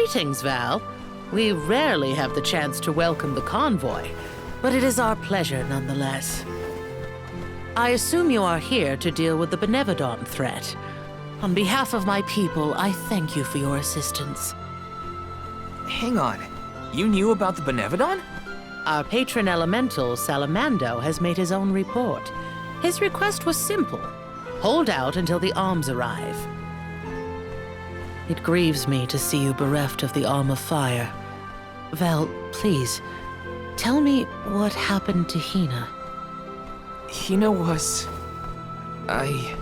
Greetings, Val. We rarely have the chance to welcome the convoy, but it is our pleasure nonetheless. I assume you are here to deal with the Benevodon threat. On behalf of my people, I thank you for your assistance. Hang on. You knew about the Benevodon? Our patron elemental, Salamando, has made his own report. His request was simple. Hold out until the arms arrive. It grieves me to see you bereft of the Arm of Fire. Val, please, tell me what happened to Hina. Hina was... I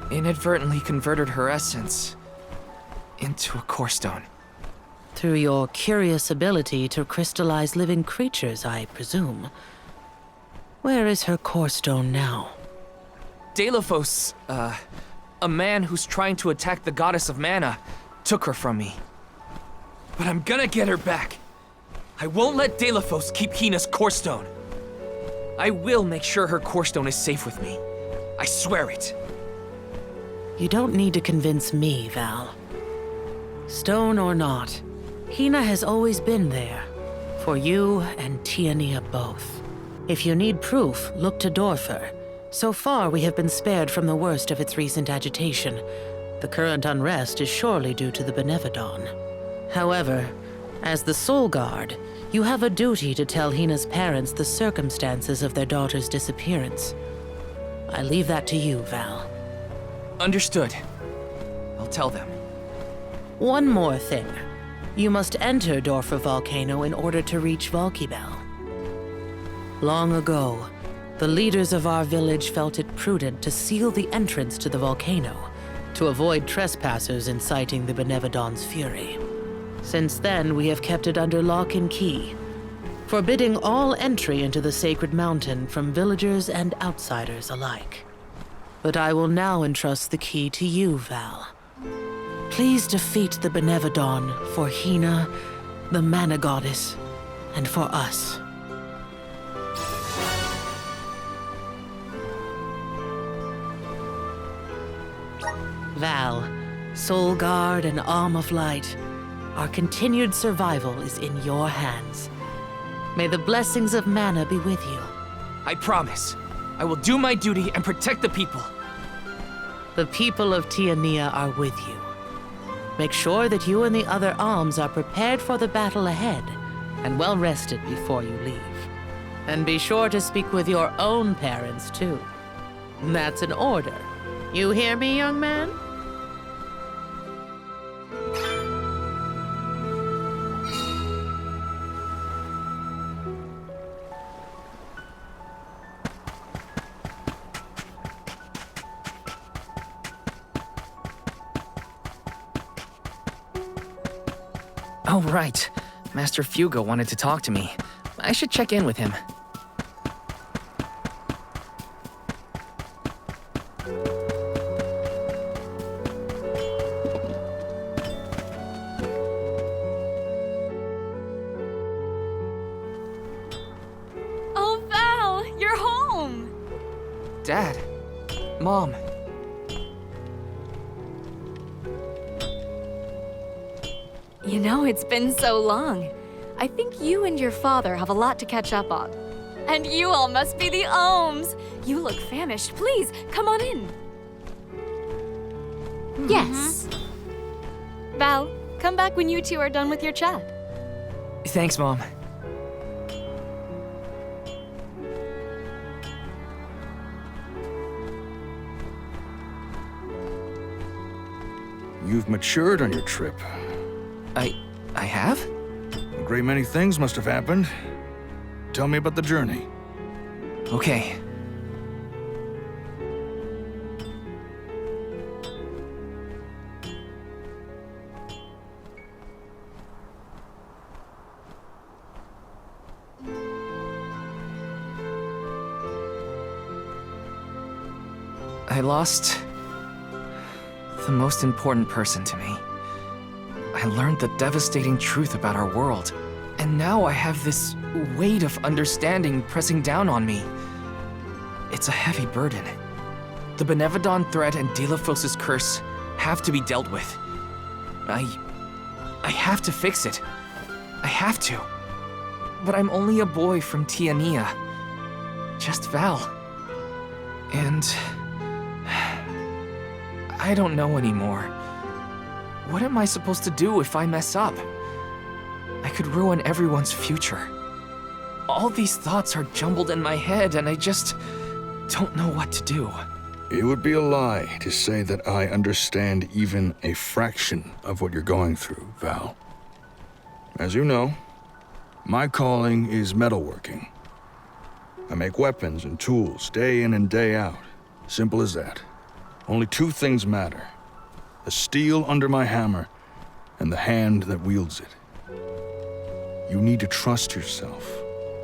inadvertently converted her essence into a core stone. Through your curious ability to crystallize living creatures, I presume. Where is her core stone now? Deilophos, a man who's trying to attack the goddess of mana, took her from me. But I'm gonna get her back. I won't let Deilophos keep Hina's core stone. I will make sure her core stone is safe with me. I swear it. You don't need to convince me, Val. Stone or not, Hina has always been there. For you and Tiania both. If you need proof, look to Dorfer. So far, we have been spared from the worst of its recent agitation. The current unrest is surely due to the Benevodon. However, as the Soul Guard, you have a duty to tell Hina's parents the circumstances of their daughter's disappearance. I leave that to you, Val. Understood. I'll tell them. One more thing. You must enter Dorfer Volcano in order to reach Valkibel. Long ago, the leaders of our village felt it prudent to seal the entrance to the volcano to avoid trespassers inciting the Benevodon's fury. Since then, we have kept it under lock and key, forbidding all entry into the sacred mountain from villagers and outsiders alike. But I will now entrust the key to you, Val. Please defeat the Benevodon for Hina, the Mana Goddess, and for us. Val, Soul Guard and Arm of Light, our continued survival is in your hands. May the blessings of Mana be with you. I promise. I will do my duty and protect the people. The people of Tiania are with you. Make sure that you and the other alms are prepared for the battle ahead and well rested before you leave. And be sure to speak with your own parents, too. That's an order. You hear me, young man? Oh, right. Master Fugo wanted to talk to me. I should check in with him. Oh, Val, you're home! Dad. Mom. You know, it's been so long. I think you and your father have a lot to catch up on. And you all must be the Ohms. You look famished. Please, come on in. Yes. Val, come back when you two are done with your chat. Thanks, Mom. You've matured on your trip. I have? A great many things must have happened. Tell me about the journey. Okay. I lost the most important person to me. I learned the devastating truth about our world, and now I have this weight of understanding pressing down on me. It's a heavy burden. The Benevodon threat and Deilophos' curse have to be dealt with. I have to fix it. I have to. But I'm only a boy from Tiania. Just Val. And... I don't know anymore. What am I supposed to do if I mess up? I could ruin everyone's future. All these thoughts are jumbled in my head, and I just don't know what to do. It would be a lie to say that I understand even a fraction of what you're going through, Val. As you know, my calling is metalworking. I make weapons and tools day in and day out. Simple as that. Only two things matter: the steel under my hammer and the hand that wields it. You need to trust yourself.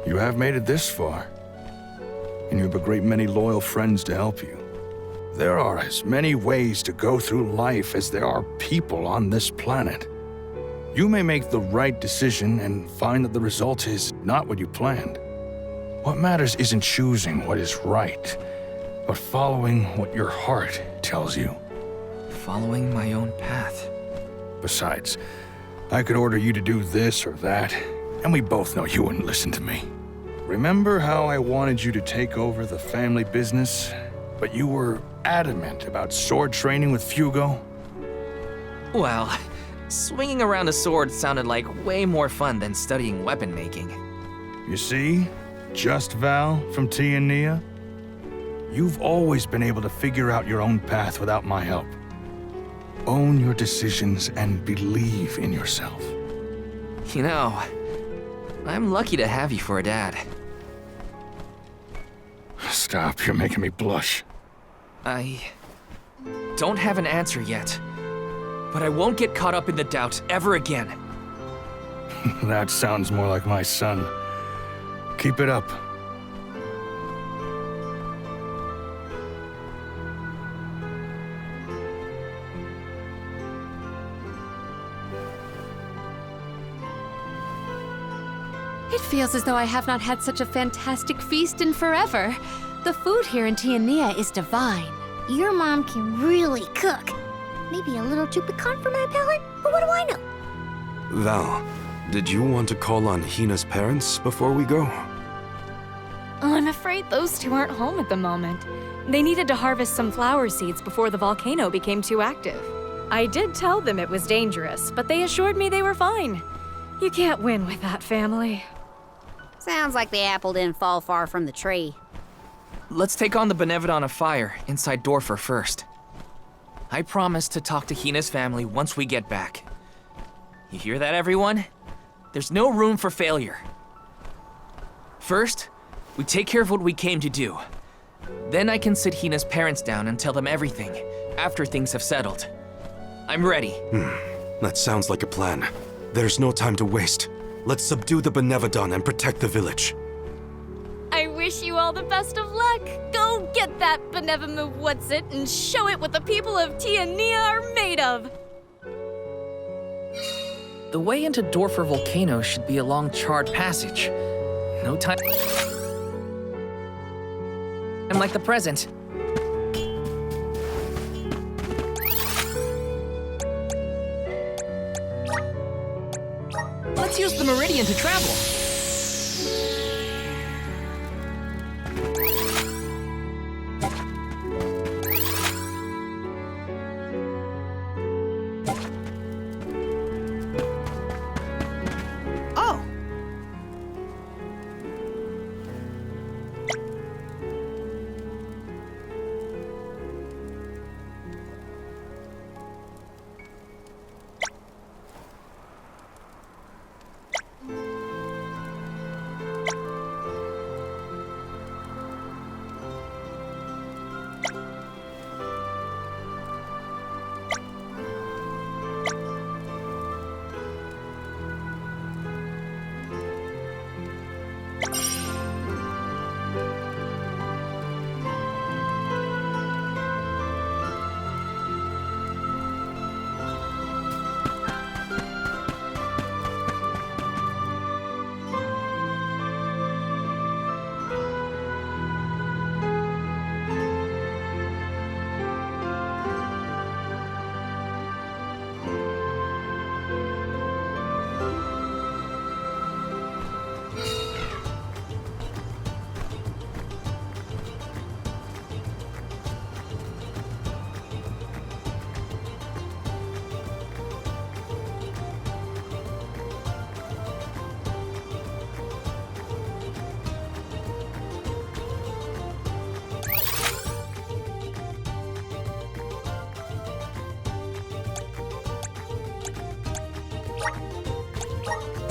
You have made it this far, and you have a great many loyal friends to help you. There are as many ways to go through life as there are people on this planet. You may make the right decision and find that the result is not what you planned. What matters isn't choosing what is right, but following what your heart tells you. Following my own path. Besides, I could order you to do this or that, and we both know you wouldn't listen to me. Remember how I wanted you to take over the family business, but you were adamant about sword training with Fugo? Well, swinging around a sword sounded like way more fun than studying weapon making. You see? Just Val from Tiania? You've always been able to figure out your own path without my help. Own your decisions and believe in yourself. You know, I'm lucky to have you for a dad. Stop, you're making me blush. I don't have an answer yet, but I won't get caught up in the doubt ever again. That sounds more like my son. Keep it up. It feels as though I have not had such a fantastic feast in forever. The food here in Tiania is divine. Your mom can really cook. Maybe a little too piquant for my palate, but what do I know? Val, did you want to call on Hina's parents before we go? Oh, I'm afraid those two aren't home at the moment. They needed to harvest some flower seeds before the volcano became too active. I did tell them it was dangerous, but they assured me they were fine. You can't win with that family. Sounds like the apple didn't fall far from the tree. Let's take on the Benevodon of Fire inside Dorfer first. I promise to talk to Hina's family once we get back. You hear that, everyone? There's no room for failure. First, we take care of what we came to do. Then I can sit Hina's parents down and tell them everything, after things have settled. I'm ready. That sounds like a plan. There's no time to waste. Let's subdue the Benevodon and protect the village. I wish you all the best of luck. Go get that Benevamu what's-it and show it what the people of Tiania are made of. The way into Dorfer Volcano should be along Charred Passage. No time. I'm like the present. Let's use the Meridian to travel. Oh!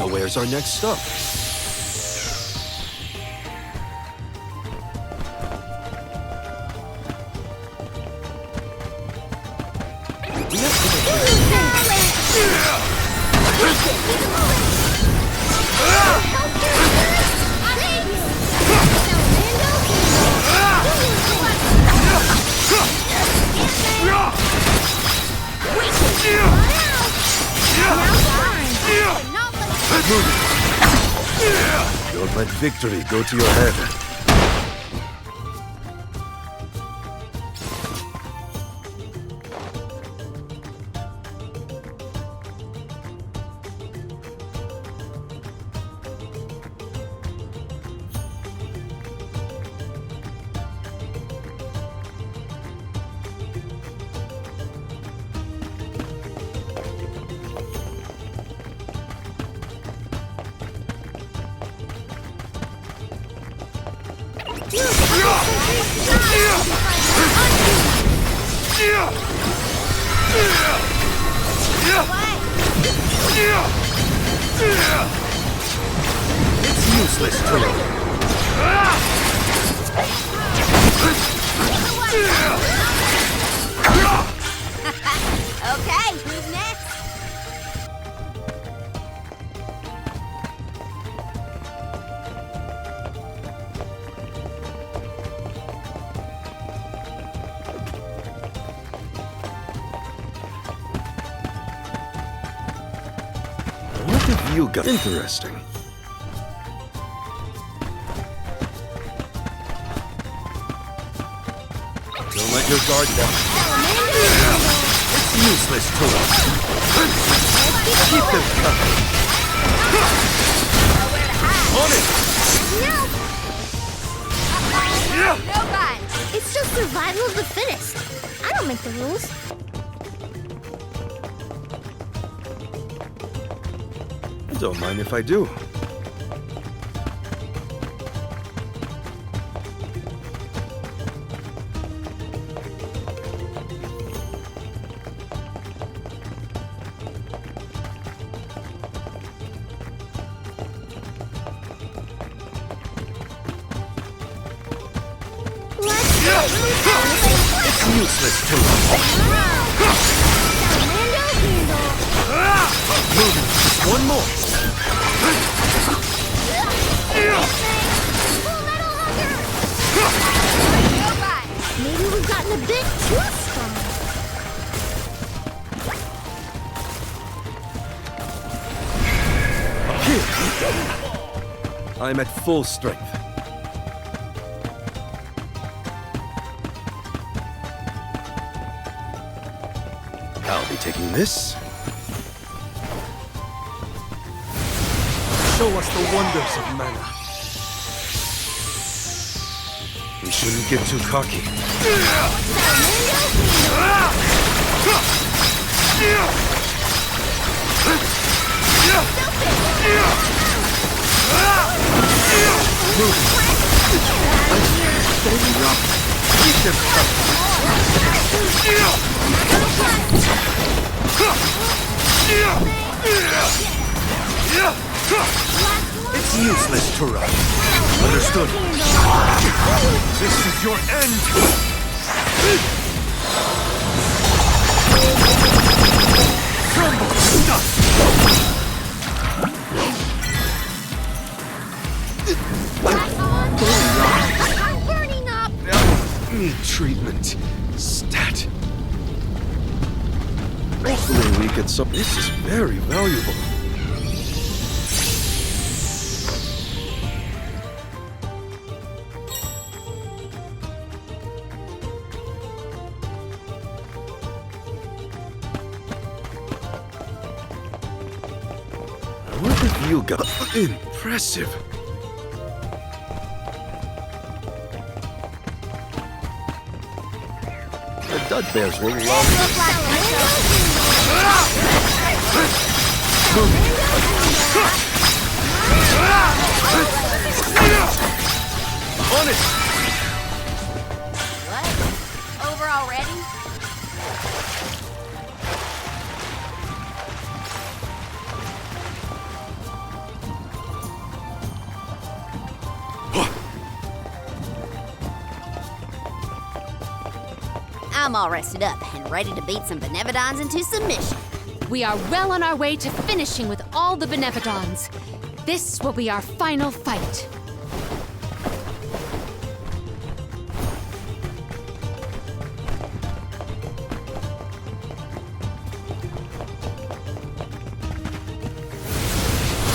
But where's our next stop? Don't let victory go to your head. It's useless to Okay, who's next? What have you got? Interesting. Don't let your guard down. It's useless to us. Keep them coming. On it! No fun. It's just survival of the fittest. I don't make the rules. Don't mind if I do. It's useless to us. Moving. Just one more. Maybe we've gotten a bit too strong. I'm at full strength. I'll be taking this. Show us the wonders of mana. We shouldn't get too cocky. Keep them It's useless to run. Understood. This is your end. Crumble to dust. I'm burning up. Need treatment. Stat. Hopefully we get some. This is very valuable. What have you got? Impressive. The Dud Bears will love On it! What? Over already? I'm all rested up and ready to beat some Benevodons into submission. We are well on our way to finishing with all the Benevodons. This will be our final fight.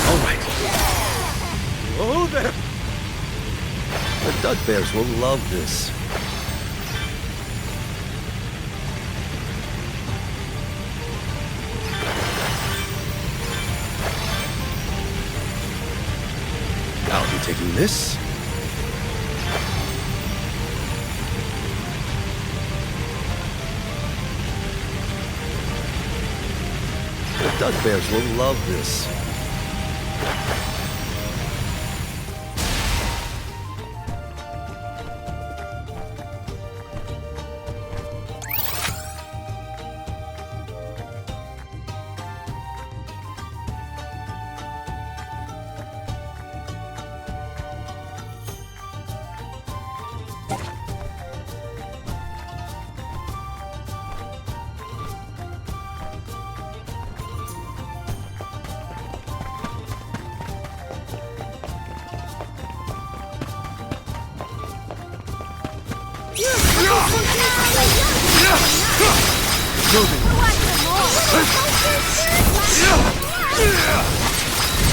All right. Oh, there! The Dugbears will love this. I'll be taking this. The Dugbears will love this.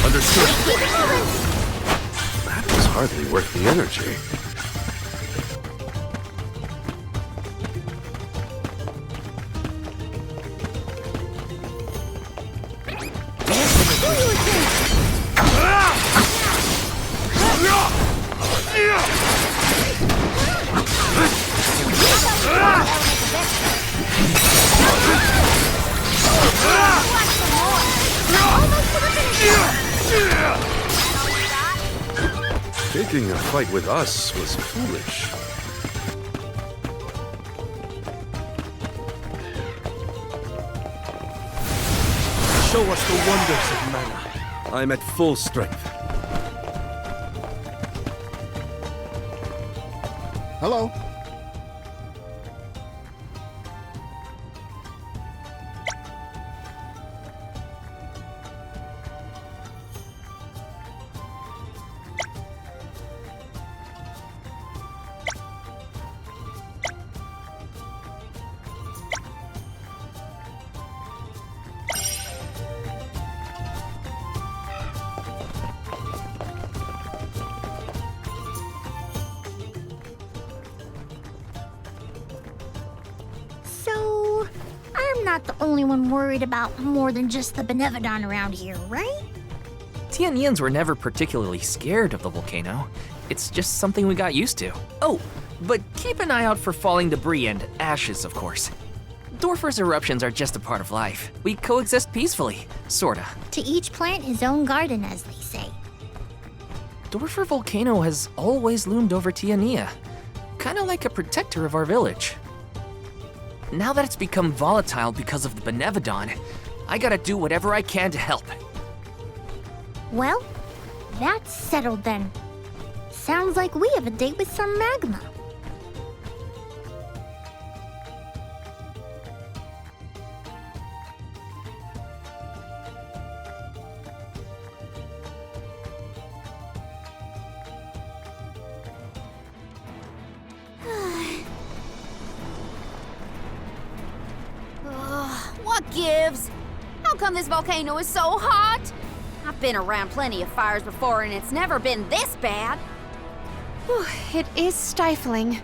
Understood. That was hardly worth the energy. Taking a fight with us was foolish. Show us the wonders of mana. I'm at full strength. Hello? So, I'm not the only one worried about more than just the Benevodon around here, right? Tianians were never particularly scared of the volcano. It's just something we got used to. Oh, but keep an eye out for falling debris and ashes, of course. Dorfer's eruptions are just a part of life. We coexist peacefully, sorta. To each plant his own garden, as they say. Dorfer Volcano has always loomed over Tiania, kinda like a protector of our village. Now that it's become volatile because of the Benevodon, I gotta do whatever I can to help. Well, that's settled then. Sounds like we have a date with some magma. What gives? How come this volcano is so hot? I've been around plenty of fires before and it's never been this bad. Whew, it is stifling.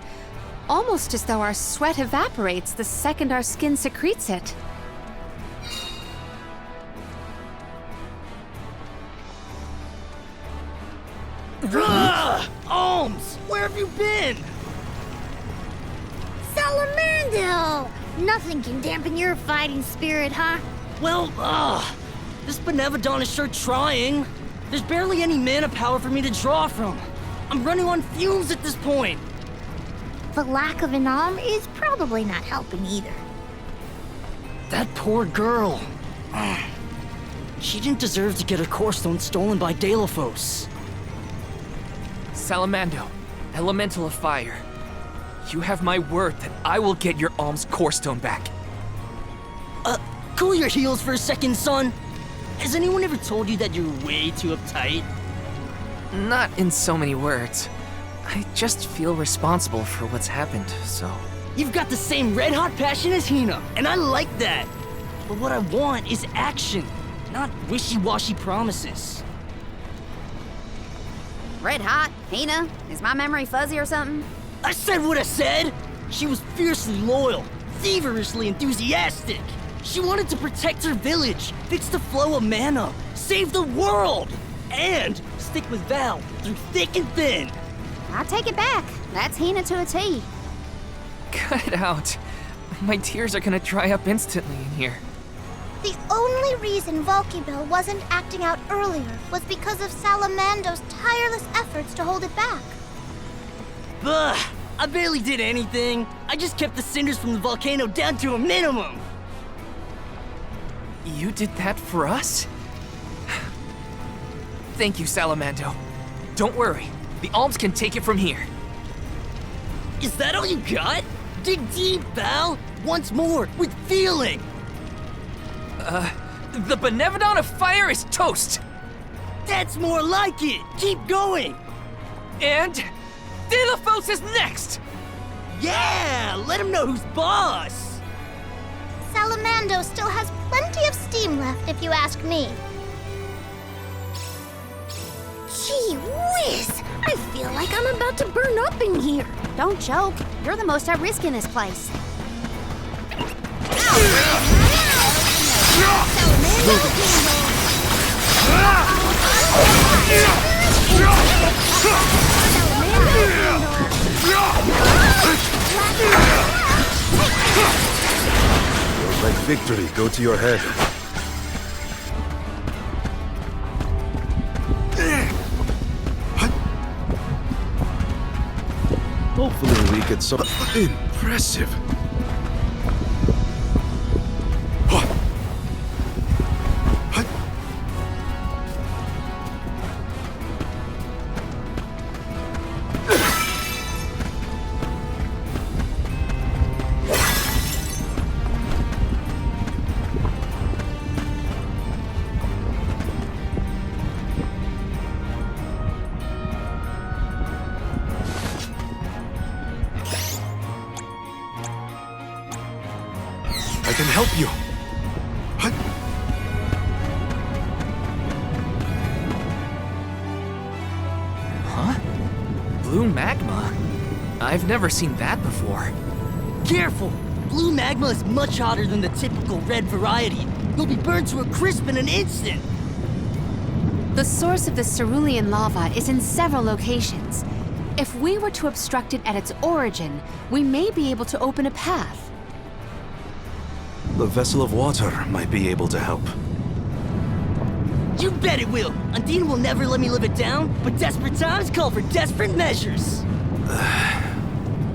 Almost as though our sweat evaporates the second our skin secretes it. Ohms! Where have you been? Salamandel! Nothing can dampen your fighting spirit, huh? Well, this Benevodon is sure trying. There's barely any mana power for me to draw from. I'm running on fumes at this point. The lack of an arm is probably not helping either. That poor girl. She didn't deserve to get her core stone stolen by Deilophos. Salamando, elemental of fire. You have my word that I will get your alm's core stone back. Cool your heels for a second, son. Has anyone ever told you that you're way too uptight? Not in so many words. I just feel responsible for what's happened, so... You've got the same red-hot passion as Hina, and I like that. But what I want is action, not wishy-washy promises. Red hot? Hina? Is my memory fuzzy or something? I said what I said! She was fiercely loyal, feverishly enthusiastic. She wanted to protect her village, fix the flow of mana, save the world, and stick with Val through thick and thin. I take it back. That's Hina to a T. Cut it out. My tears are gonna dry up instantly in here. The only reason Valkybell wasn't acting out earlier was because of Salamando's tireless efforts to hold it back. Ugh, I barely did anything. I just kept the cinders from the volcano down to a minimum. You did that for us? Thank you, Salamando. Don't worry. The alms can take it from here. Is that all you got? Dig deep, Val. Once more, with feeling. The Benevodon of Fire is toast! That's more like it. Keep going. And... Dilithos is next! Yeah, let him know who's boss. Salamando still has plenty of steam left, if you ask me. Gee whiz! I feel like I'm about to burn up in here. Don't joke. You're the most at risk in this place. Let victory go to your head. Hopefully we get some... Impressive. I can help you. Huh? Blue magma? I've never seen that before. Careful! Blue magma is much hotter than the typical red variety. You'll be burned to a crisp in an instant. The source of the cerulean lava is in several locations. If we were to obstruct it at its origin, we may be able to open a path. The vessel of water might be able to help. You bet it will! Undine will never let me live it down, but desperate times call for desperate measures.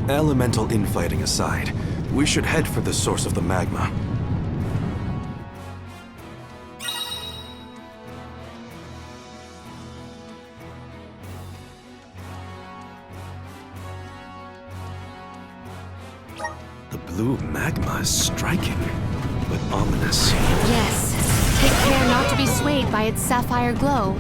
Elemental infighting aside, we should head for the source of the magma. The blue magma is striking, but ominous. Yes. Take care not to be swayed by its sapphire glow.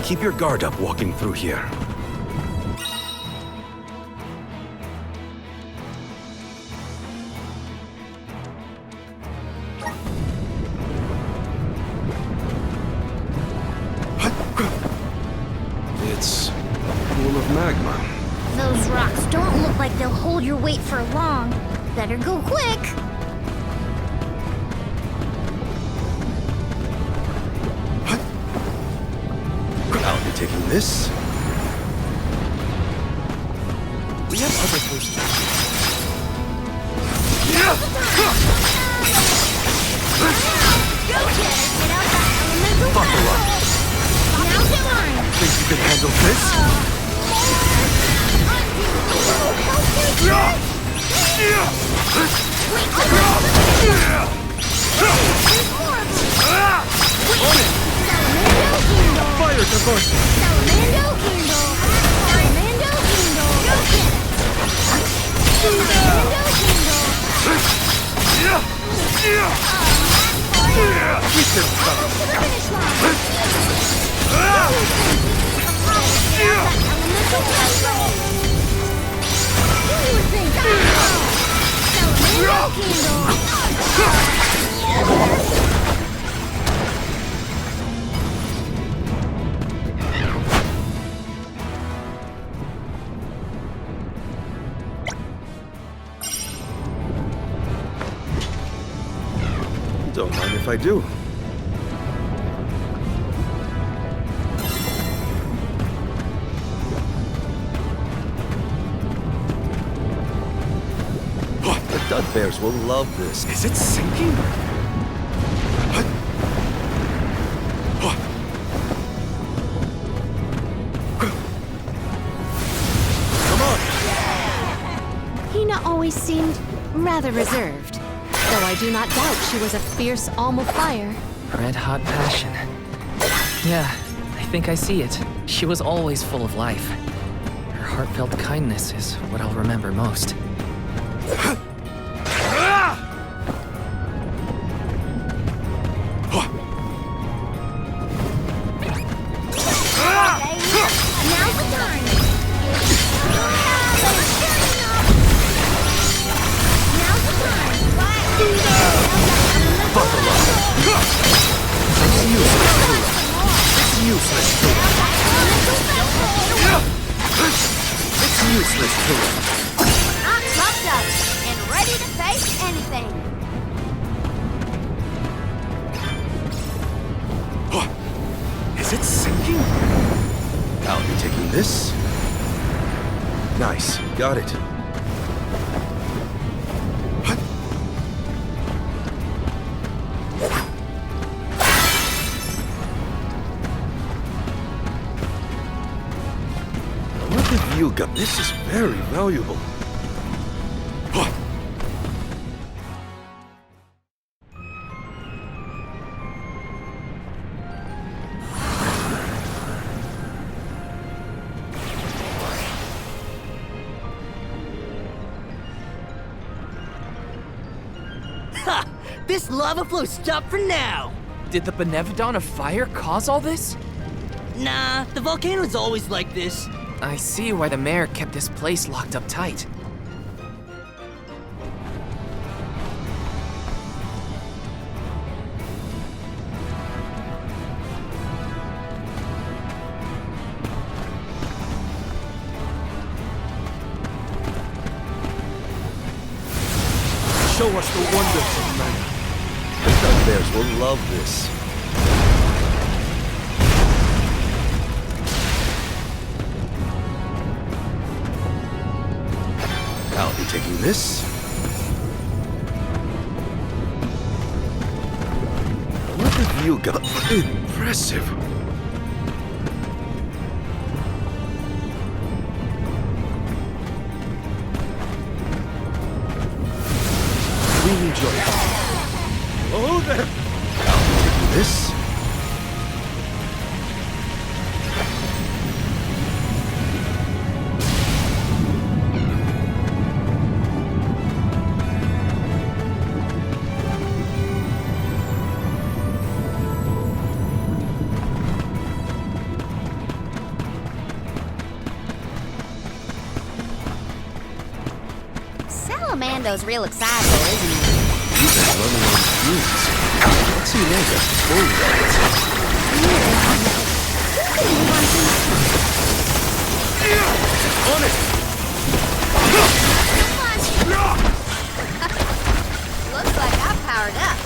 Keep your guard up walking through here. It's full of magma. Those rocks don't look like they'll hold your weight for long. Better go quick. I'll be taking this. We have other places. can handle this! Fire diversion! Don't mind if I do. The Dud Bears will love this. Is it sinking? Hina always seemed rather reserved, though I do not doubt she was a fierce alm of fire. Red hot passion. Yeah, I think I see it. She was always full of life. Her heartfelt kindness is what I'll remember most. I'm pumped up and ready to face anything. Is it sinking? I'll be taking this. Nice, got it. What have you got? This is very valuable. Ha! This lava flow stopped for now! Did the Benevodon of Fire cause all this? Nah, the volcano's always like this. I see why the mayor kept this place locked up tight. Show us the wonders of mana. The Dud Bears will love this. I'll be taking this. What have you got? Impressive. We need your help. Oh, there! I'll be taking this. Salamando's real excitable, isn't he? He's been running on fumes. What's he like at full? On it! Looks like I've powered up.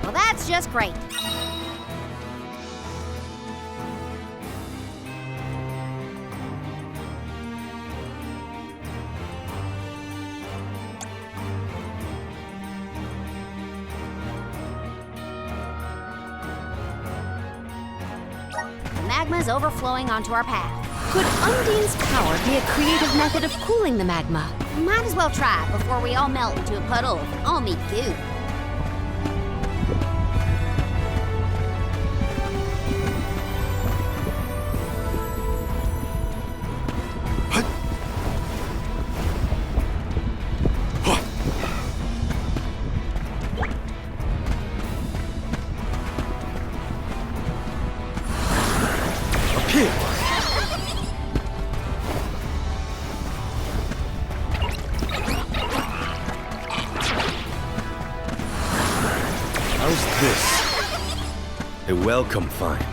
Well, that's just great. magma's overflowing onto our path. Could Undine's power be a creative method of cooling the magma? Might as well try before we all melt into a puddle of all-meat goo. How's this? A welcome find.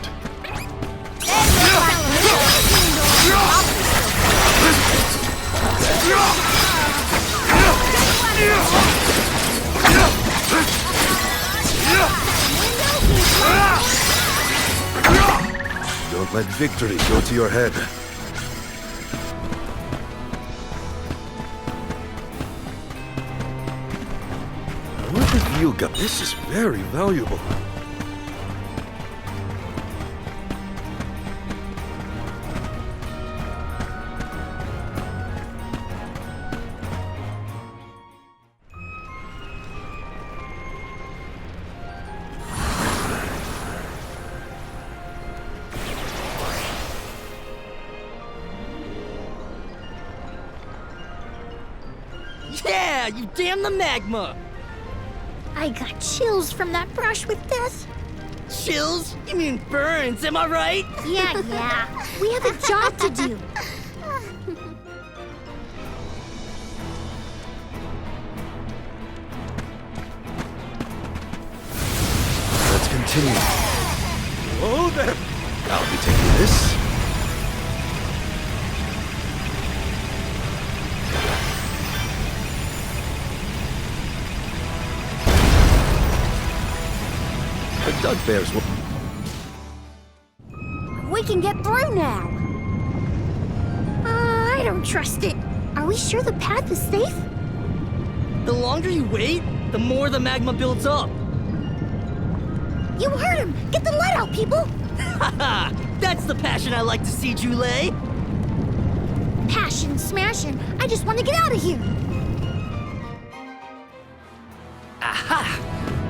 Don't let victory go to your head. What have you got? This is very valuable. Yeah, you damn the magma! I got chills from that brush with death. Chills? You mean burns, am I right? Yeah. We have a job to do. Let's continue. Oh, there! I'll be taking this. The Dugbears will... We can get through now. I don't trust it. Are we sure the path is safe? The longer you wait, the more the magma builds up. You heard him! Get the lead out, people! Haha! That's the passion I like to see, Jule! Passion, smashing. I just want to get out of here. Aha!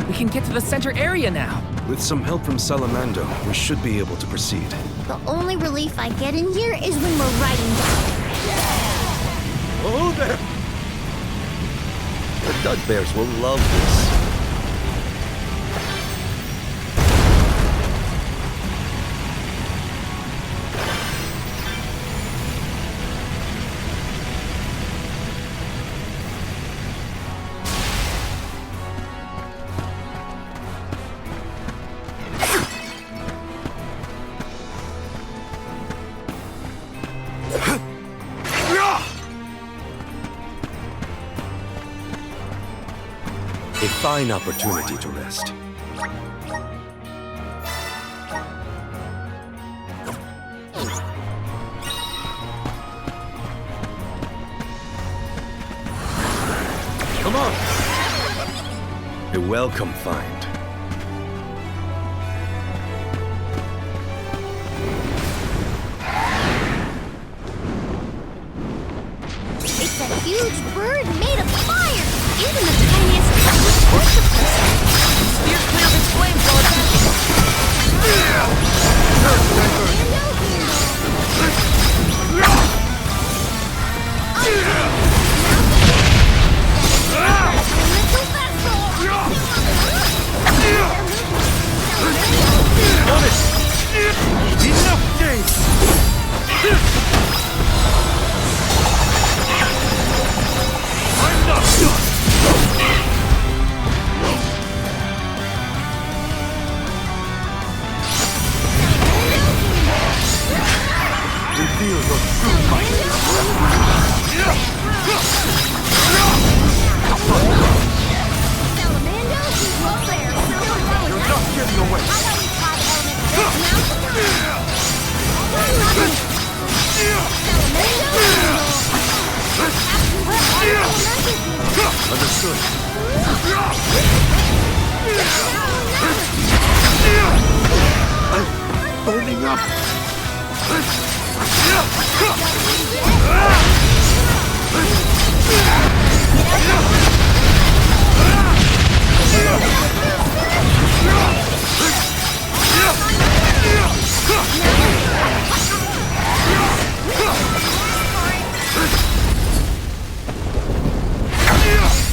We can get to the center area now. With some help from Salamando, we should be able to proceed. The only relief I get in here is when we're riding down. Oh, there! The Dugbears will love this. A fine opportunity to rest. Come on! A welcome find. It's a huge bird made of fire! Even the tiniest cut would torch a person! Steer clear of its flames while attacking. Enough games! I'm not done! Reveal your true might! You're not getting away! Understood. I'm burning up.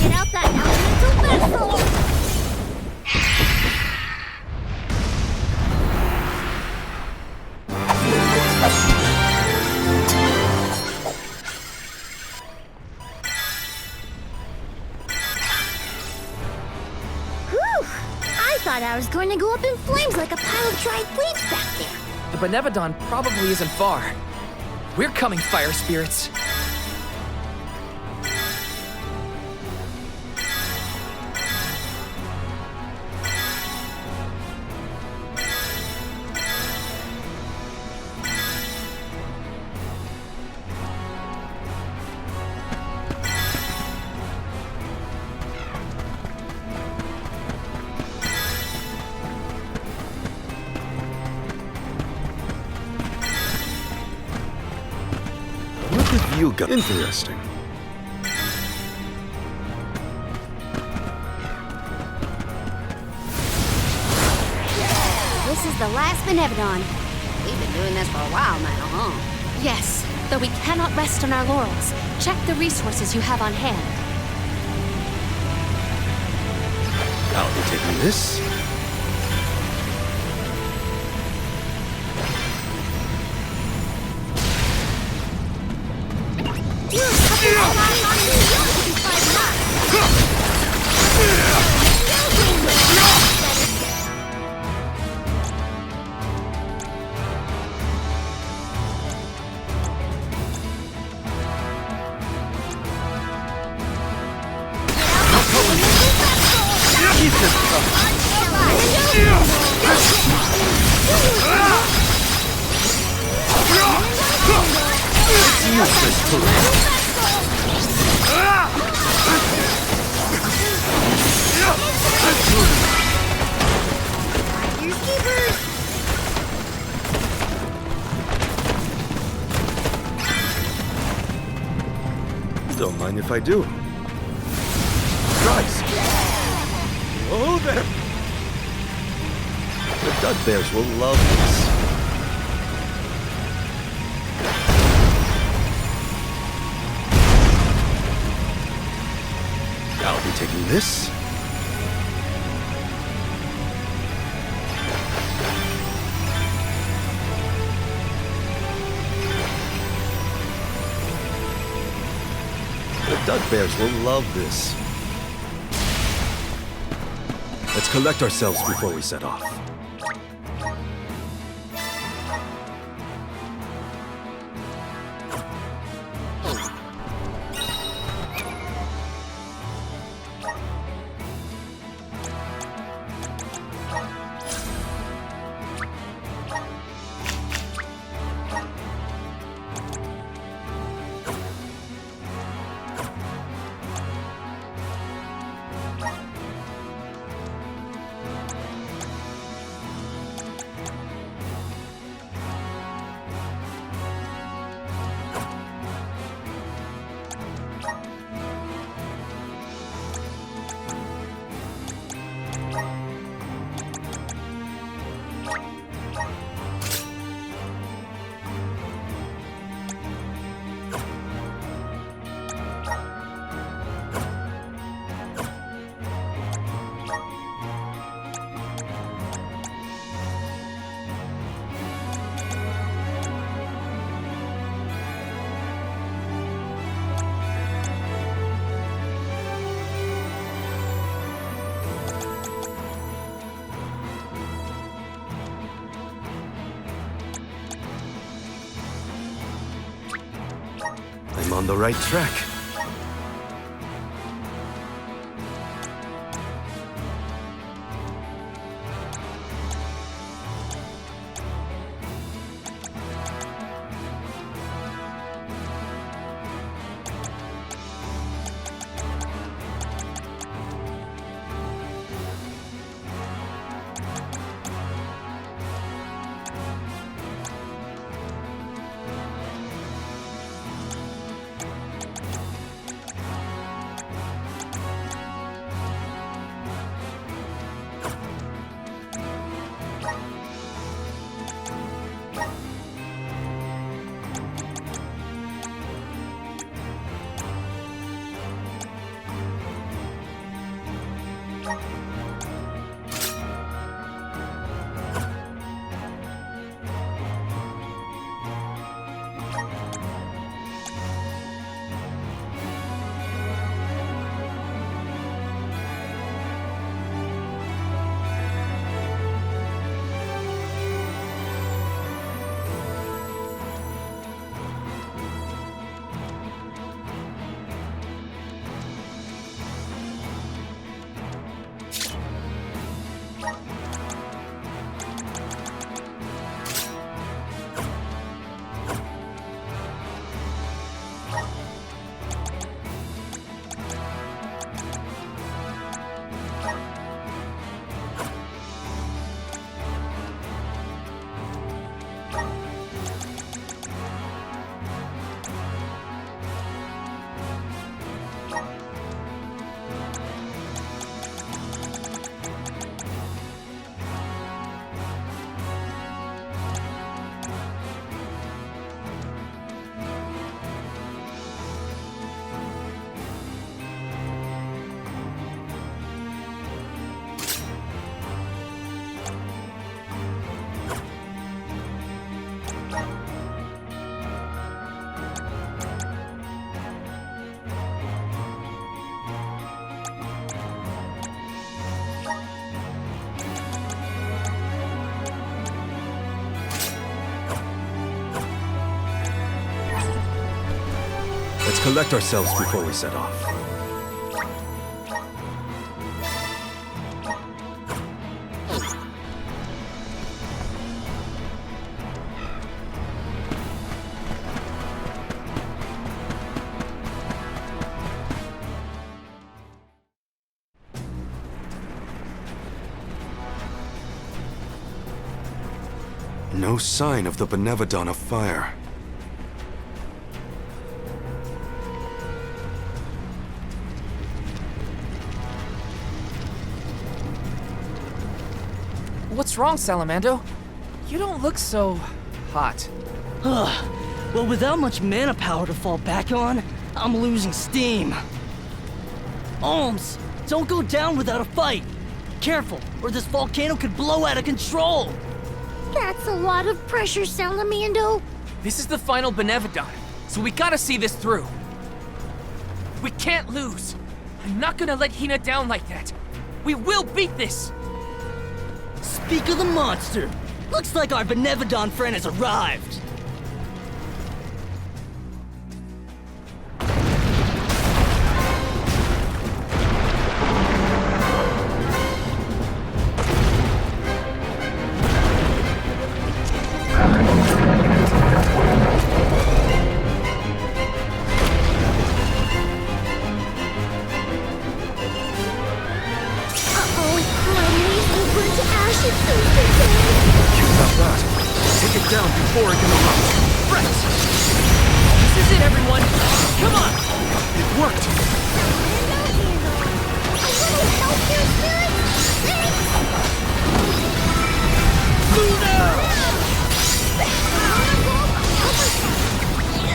Get out that elemental vessel! Whew! I thought I was going to go up in flames like a pile of dried leaves back there. The Benevodon probably isn't far. We're coming, fire spirits. What have you got? Interesting. This is the last Benevodon. We've been doing this for a while now, huh? Yes, though we cannot rest on our laurels. Check the resources you have on hand. I'll be taking this. Don't mind if I do. Rise! Oh there! The Dud Bears will love this. I'll be taking this. The Dud Bears will love this. Let's collect ourselves before we set off. I'm on the right track. Let's collect ourselves before we set off. No sign of the Benevodon of Fire. What's wrong, Salamando? You don't look so hot. Well, without much mana power to fall back on, I'm losing steam. Olms, don't go down without a fight. Careful, or this volcano could blow out of control. That's a lot of pressure, Salamando. This is the final Benevodon, so we gotta see this through. We can't lose. I'm not gonna let Hina down like that. We will beat this! Speak of the monster. Looks like our Benevodon friend has arrived. Before it can erupt. Right! This is it, everyone! Come on! It worked!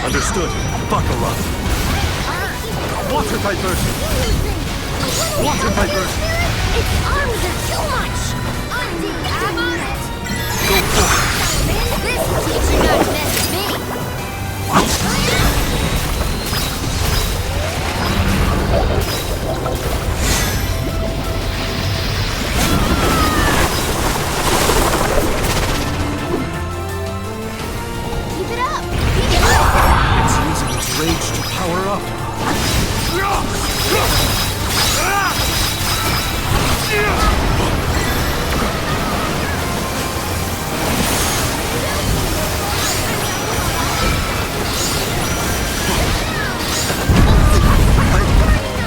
Understood. Buckle up. Water diversion! Water diversion! Its arms are too much! I'm on it! Go forward! This will teach you not to mess with me. Keep it up! It's using its rage to power up.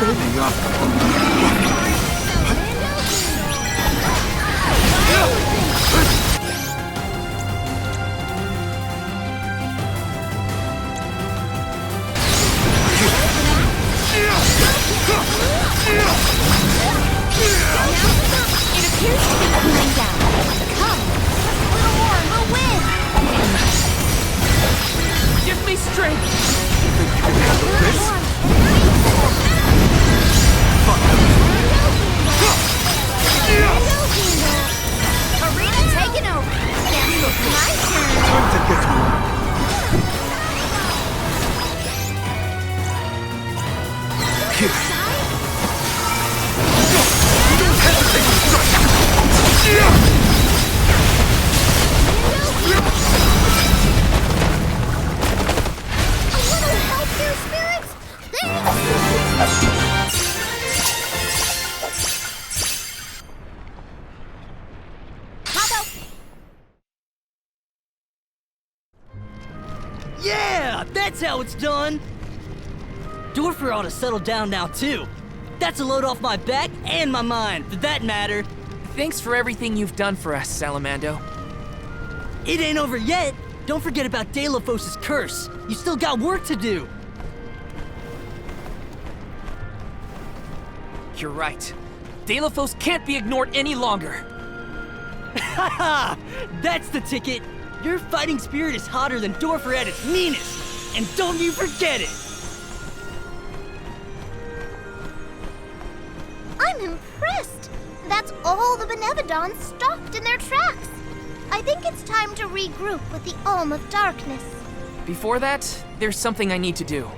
Building up. It appears to be cooling down. Come, just a little more and we'll win! Give me strength! Think you can handle this? Fuck them. Arena taking over. My turn. Time to get to A little help here, spirits? Yeah, that's how it's done. Dorfer ought to settle down now, too. That's a load off my back and my mind, for that matter. Thanks for everything you've done for us, Salamando. It ain't over yet. Don't forget about Delphos' curse. You still got work to do. You're right. Delphos can't be ignored any longer. Haha! That's the ticket. Your fighting spirit is hotter than Dorfer at its meanest. And don't you forget it! I'm impressed. That's all the Benevodons stopped in their tracks. I think it's time to regroup with the Alm of Darkness. Before that, there's something I need to do.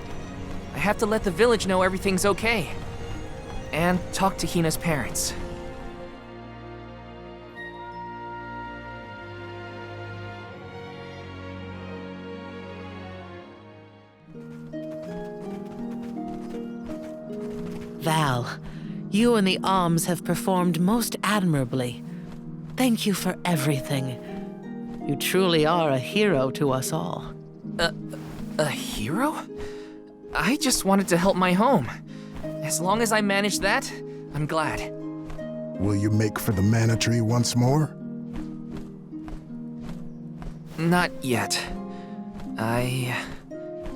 I have to let the village know everything's okay. And talk to Hina's parents. Val, you and the Alms have performed most admirably. Thank you for everything. You truly are a hero to us all. A hero? I just wanted to help my home. As long as I manage that, I'm glad. Will you make for the Mana Tree once more? Not yet. I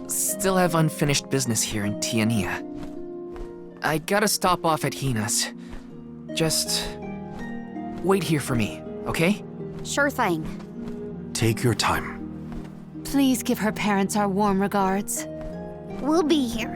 still have unfinished business here in Tiania. I gotta stop off at Hina's. Just wait here for me, okay? Sure thing. Take your time. Please give her parents our warm regards. We'll be here.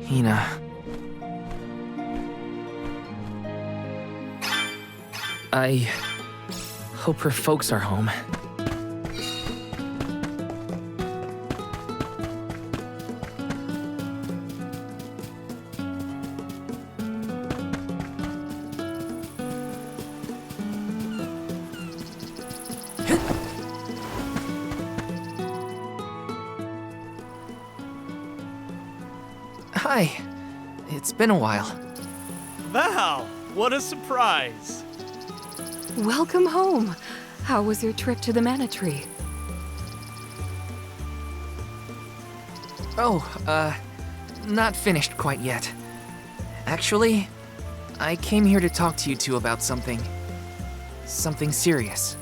Hina. I hope her folks are home. Hi. It's been a while. Val, what a surprise. Welcome home. How was your trip to the Mana Tree? Oh, not finished quite yet. Actually, I came here to talk to you two about something. Something serious.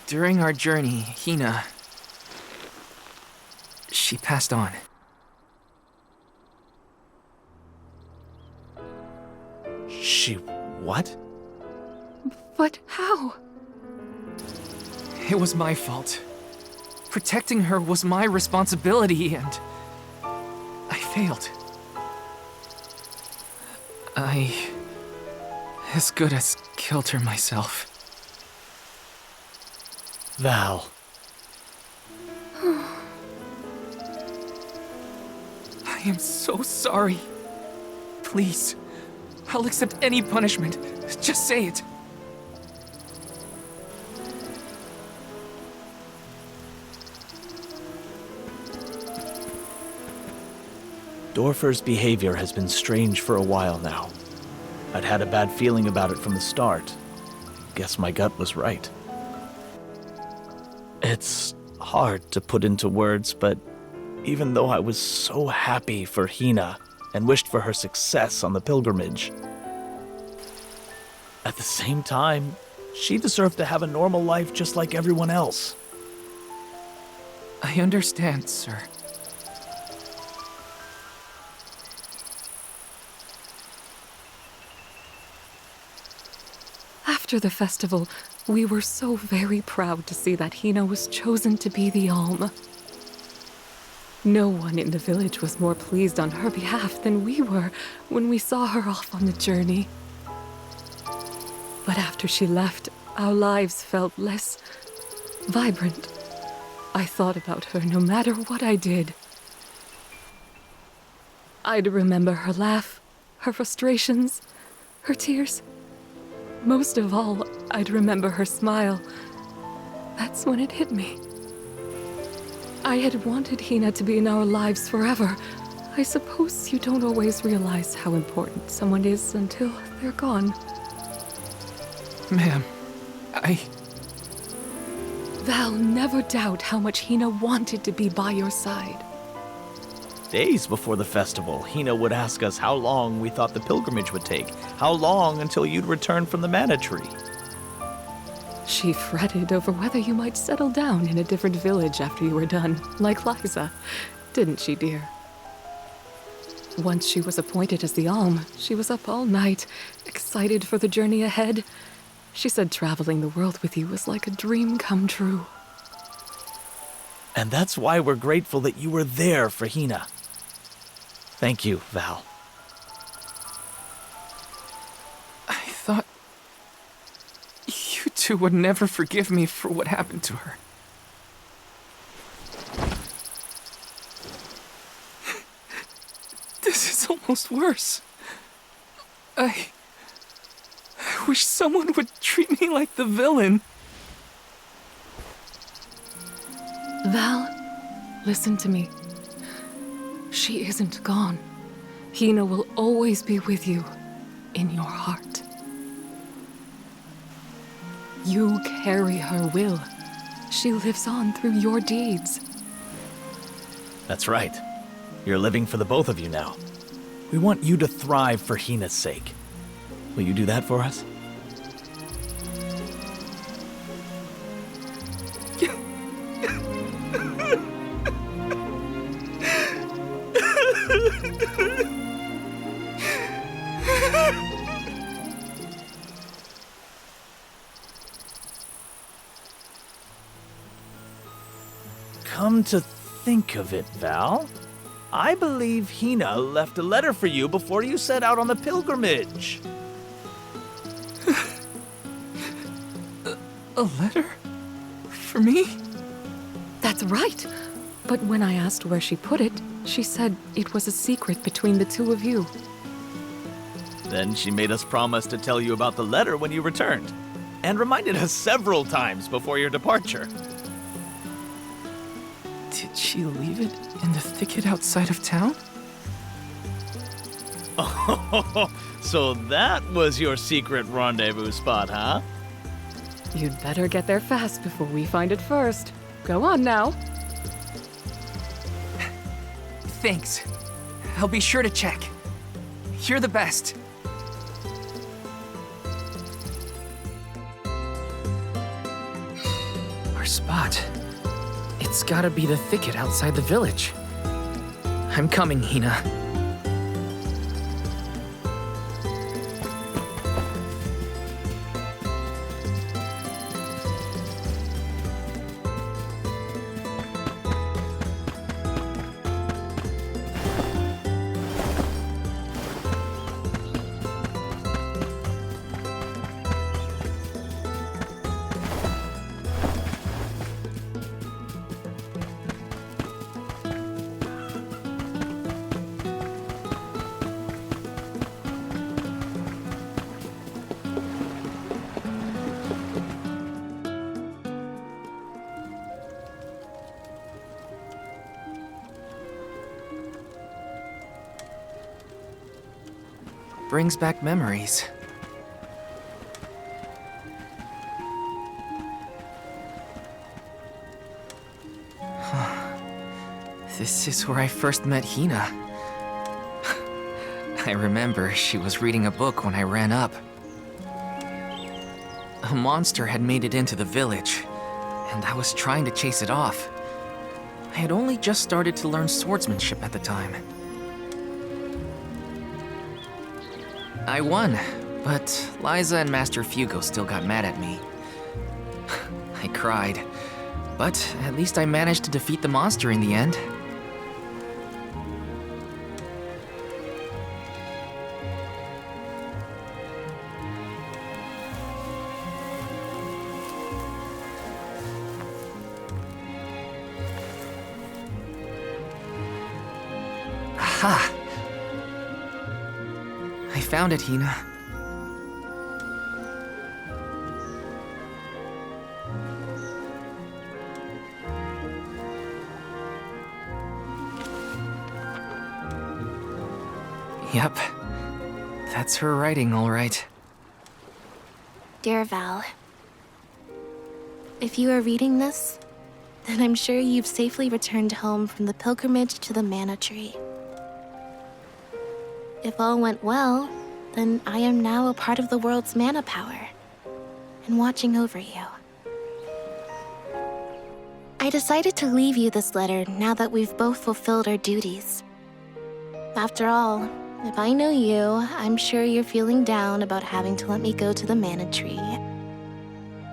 During our journey, Hina... she passed on. She what? But how? It was my fault. Protecting her was my responsibility, and... I failed. I... as good as killed her myself. Val. I am so sorry. Please, I'll accept any punishment. Just say it. Dorfer's behavior has been strange for a while now. I'd had a bad feeling about it from the start. Guess my gut was right. It's hard to put into words, but even though I was so happy for Hina and wished for her success on the pilgrimage, at the same time, she deserved to have a normal life just like everyone else. I understand, sir. After the festival, we were so very proud to see that Hina was chosen to be the Alm. No one in the village was more pleased on her behalf than we were when we saw her off on the journey. But after she left, our lives felt less vibrant. I thought about her no matter what I did. I'd remember her laugh, her frustrations, her tears. Most of all, I'd remember her smile. That's when it hit me. I had wanted Hina to be in our lives forever. I suppose you don't always realize how important someone is until they're gone. Ma'am, Val, never doubt how much Hina wanted to be by your side. Days before the festival, Hina would ask us how long we thought the pilgrimage would take, how long until you'd return from the Mana Tree. She fretted over whether you might settle down in a different village after you were done, like Liza. Didn't she, dear? Once she was appointed as the Alm, she was up all night, excited for the journey ahead. She said traveling the world with you was like a dream come true. And that's why we're grateful that you were there for Hina. Thank you, Val. I thought you two would never forgive me for what happened to her. This is almost worse. I wish someone would treat me like the villain. Val, listen to me. She isn't gone. Hina will always be with you, in your heart. You carry her will. She lives on through your deeds. That's right. You're living for the both of you now. We want you to thrive for Hina's sake. Will you do that for us? Come to think of it, Val, I believe Hina left a letter for you before you set out on the pilgrimage. A letter? For me? That's right. But when I asked where she put it, she said it was a secret between the two of you. Then she made us promise to tell you about the letter when you returned, and reminded us several times before your departure. Did she leave it in the thicket outside of town? Oh, so that was your secret rendezvous spot, huh? You'd better get there fast before we find it first. Go on now. Thanks. I'll be sure to check. You're the best. Our spot. It's gotta be the thicket outside the village. I'm coming, Hina. Brings back memories. This is where I first met Hina. I remember she was reading a book when I ran up. A monster had made it into the village, and I was trying to chase it off. I had only just started to learn swordsmanship at the time. I won, But Liza and Master Fugo still got mad at me. I cried, but at least I managed to defeat the monster in the end. Aha! I found it, Hina. Yep. That's her writing, all right. Dear Val, if you are reading this, then I'm sure you've safely returned home from the pilgrimage to the Mana Tree. If all went well, then I am now a part of the world's mana power, and watching over you. I decided to leave you this letter now that we've both fulfilled our duties. After all, if I know you, I'm sure you're feeling down about having to let me go to the Mana Tree.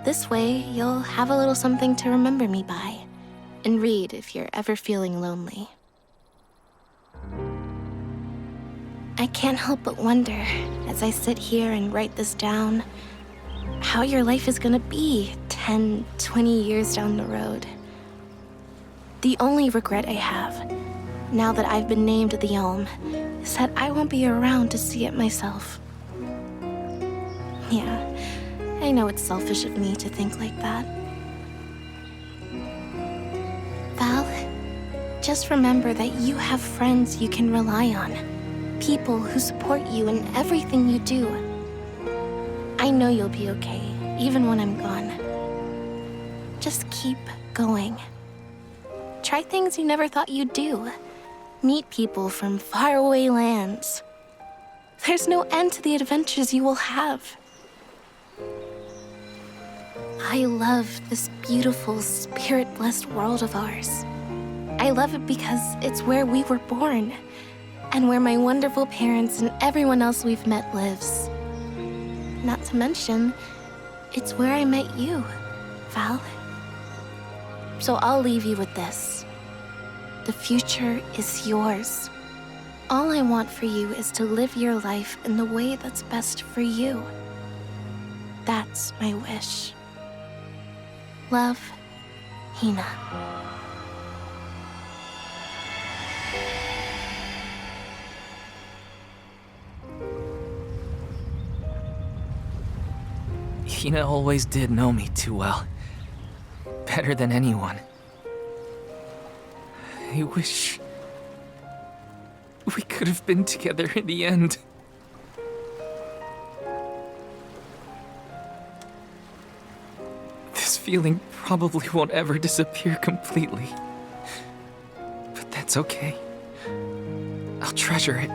This way, you'll have a little something to remember me by, and read if you're ever feeling lonely. I can't help but wonder, as I sit here and write this down, how your life is gonna be 10, 20 years down the road. The only regret I have, now that I've been named the Elm, is that I won't be around to see it myself. Yeah, I know it's selfish of me to think like that. Val, just remember that you have friends you can rely on. People who support you in everything you do. I know you'll be okay, even when I'm gone. Just keep going. Try things you never thought you'd do. Meet people from faraway lands. There's no end to the adventures you will have. I love this beautiful, spirit-blessed world of ours. I love it because it's where we were born, and where my wonderful parents and everyone else we've met lives. Not to mention, it's where I met you, Val. So I'll leave you with this. The future is yours. All I want for you is to live your life in the way that's best for you. That's my wish. Love, Hina. Hina always did know me too well. Better than anyone. I wish we could have been together in the end. This feeling probably won't ever disappear completely. But that's okay. I'll treasure it.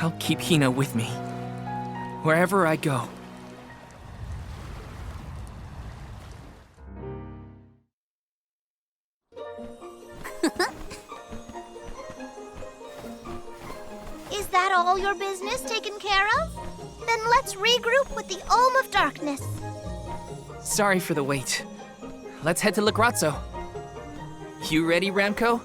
I'll keep Hina with me, wherever I go. Is that all your business taken care of? Then let's regroup with the Olm of Darkness. Sorry for the wait. Let's head to Lagrazzo. You ready, Ramco?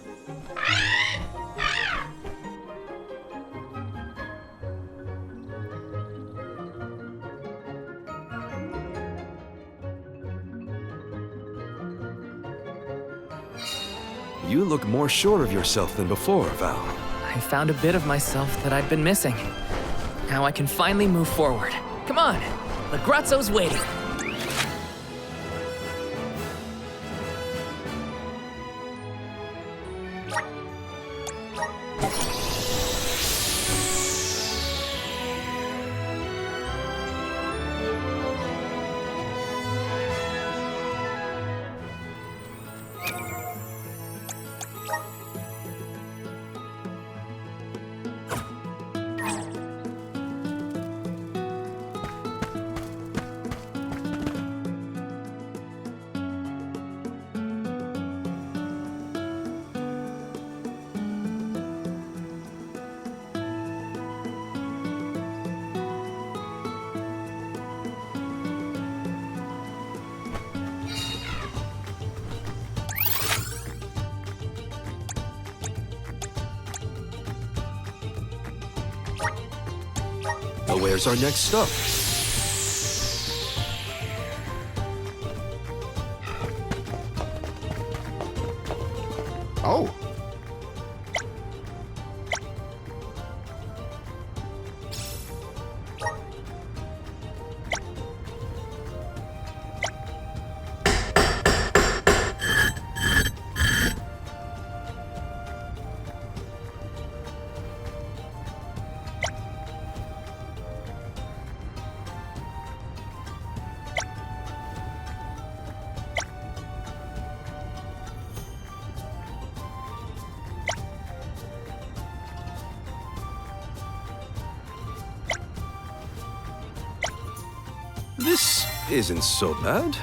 You look more sure of yourself than before, Val. I found a bit of myself that I'd been missing. Now I can finally move forward. Come on, Lagrazzo's waiting. Now where's our next stop? Oh. This isn't so bad.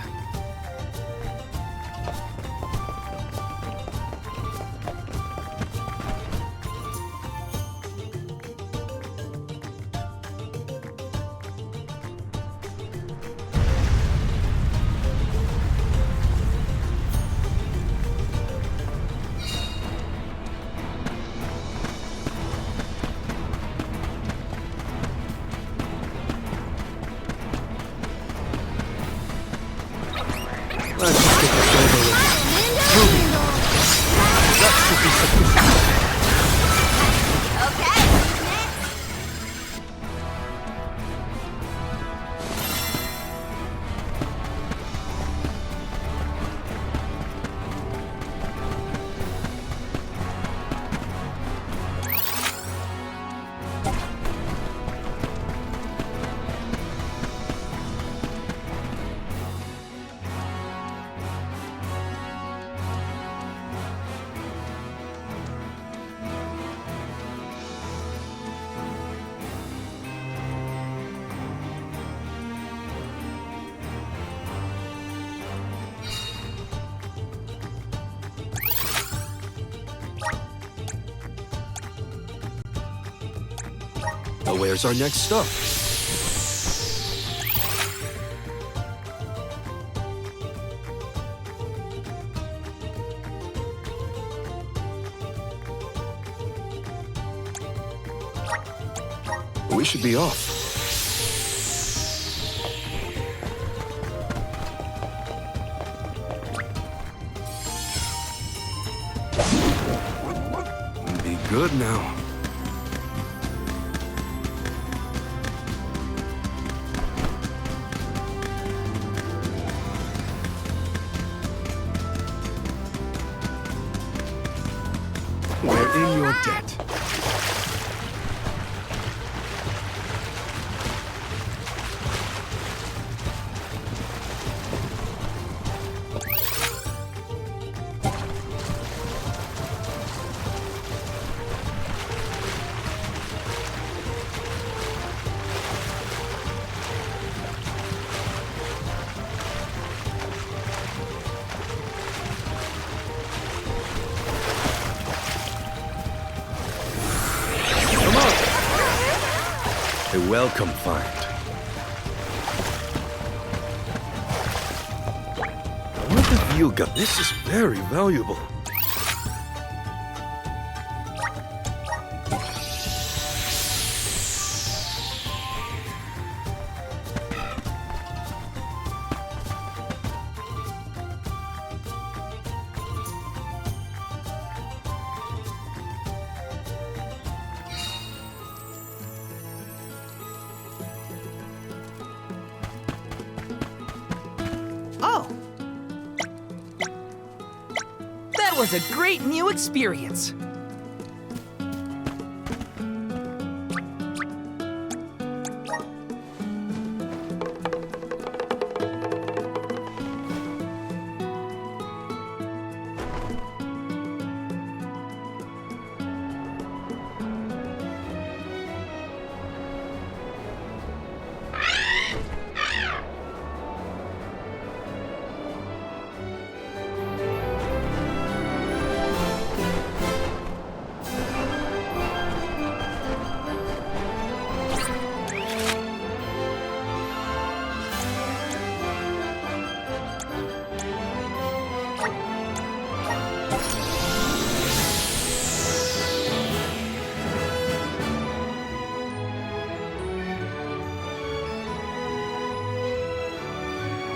Let's just get this over with. Ruby! That should be sufficient. Okay, next. Now where's our next stop? We should be off. Be good now. We're in your debt. A welcome find. What have you got? This is very valuable. Oh! That was a great new experience.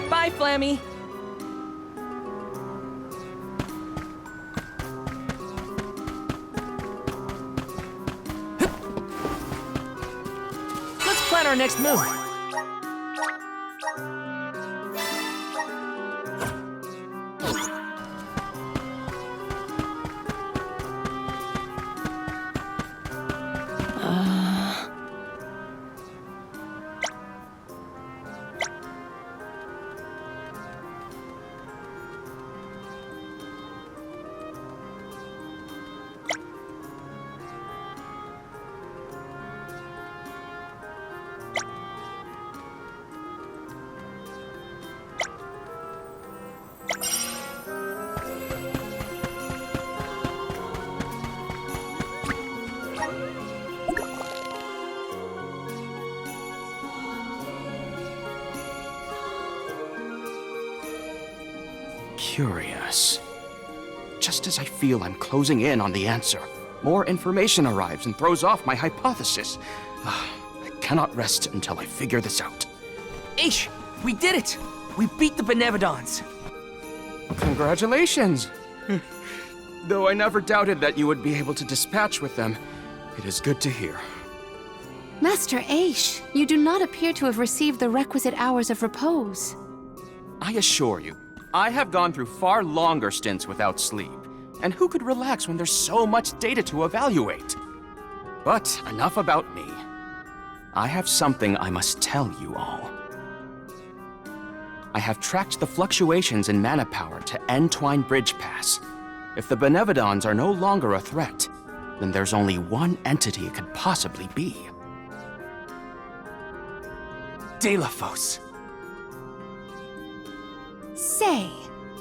Bye, Flammy. Let's plan our next move. Curious. Just as I feel I'm closing in on the answer, more information arrives and throws off my hypothesis. I cannot rest until I figure this out. Aish, we did it! We beat the Benevodons! Congratulations! Though I never doubted that you would be able to dispatch with them, it is good to hear. Master Aish, you do not appear to have received the requisite hours of repose. I assure you, I have gone through far longer stints without sleep, and who could relax when there's so much data to evaluate? But enough about me. I have something I must tell you all. I have tracked the fluctuations in mana power to Entwine Bridge Pass. If the Benevodons are no longer a threat, then there's only one entity it could possibly be. Dalephos. Say,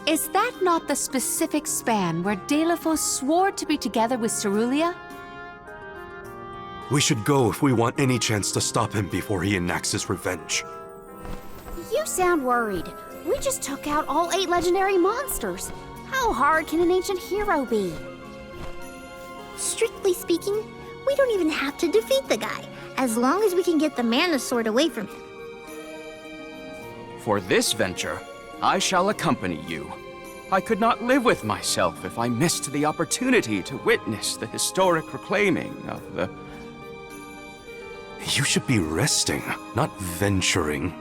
is that not the specific span where Dalephos swore to be together with Cerulia? We should go if we want any chance to stop him before he enacts his revenge. You sound worried. We just took out all 8 legendary monsters. How hard can an ancient hero be? Strictly speaking, we don't even have to defeat the guy, as long as we can get the Mana Sword away from him. For this venture, I shall accompany you. I could not live with myself if I missed the opportunity to witness the historic reclaiming of the... You should be resting, not venturing.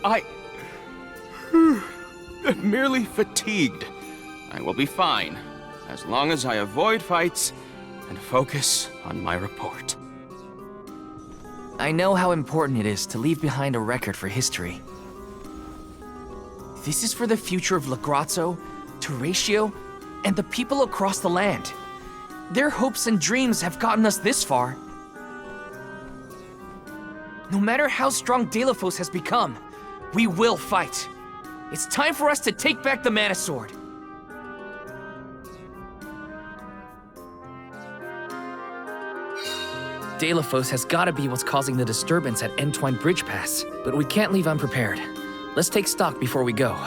I'm merely fatigued. I will be fine, as long as I avoid fights and focus on my report. I know how important it is to leave behind a record for history. This is for the future of Lagrazzo, Teratio, and the people across the land. Their hopes and dreams have gotten us this far. No matter how strong Dalephos has become, we will fight. It's time for us to take back the Mana Sword. Dalephos has gotta be what's causing the disturbance at Entwine Bridge Pass, but we can't leave unprepared. Let's take stock before we go.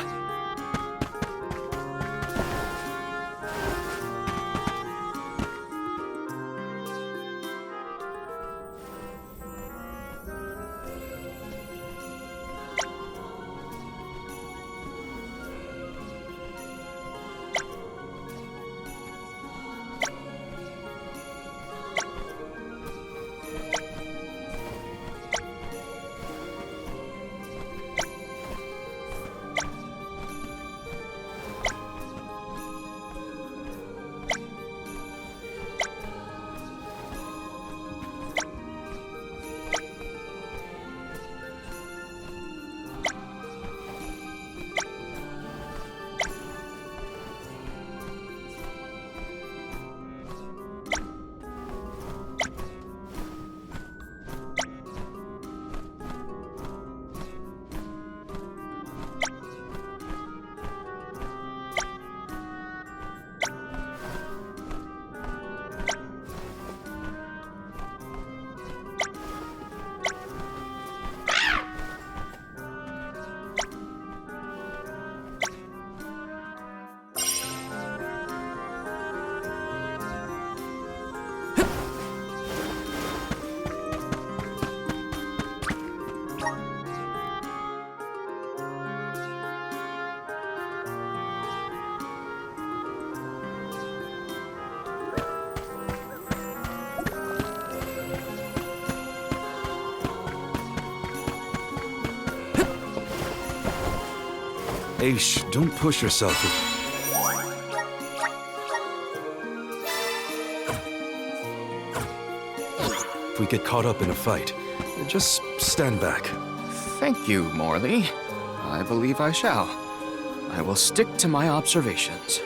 Aish, don't push yourself. If we get caught up in a fight, just stand back. Thank you, Morley. I believe I shall. I will stick to my observations.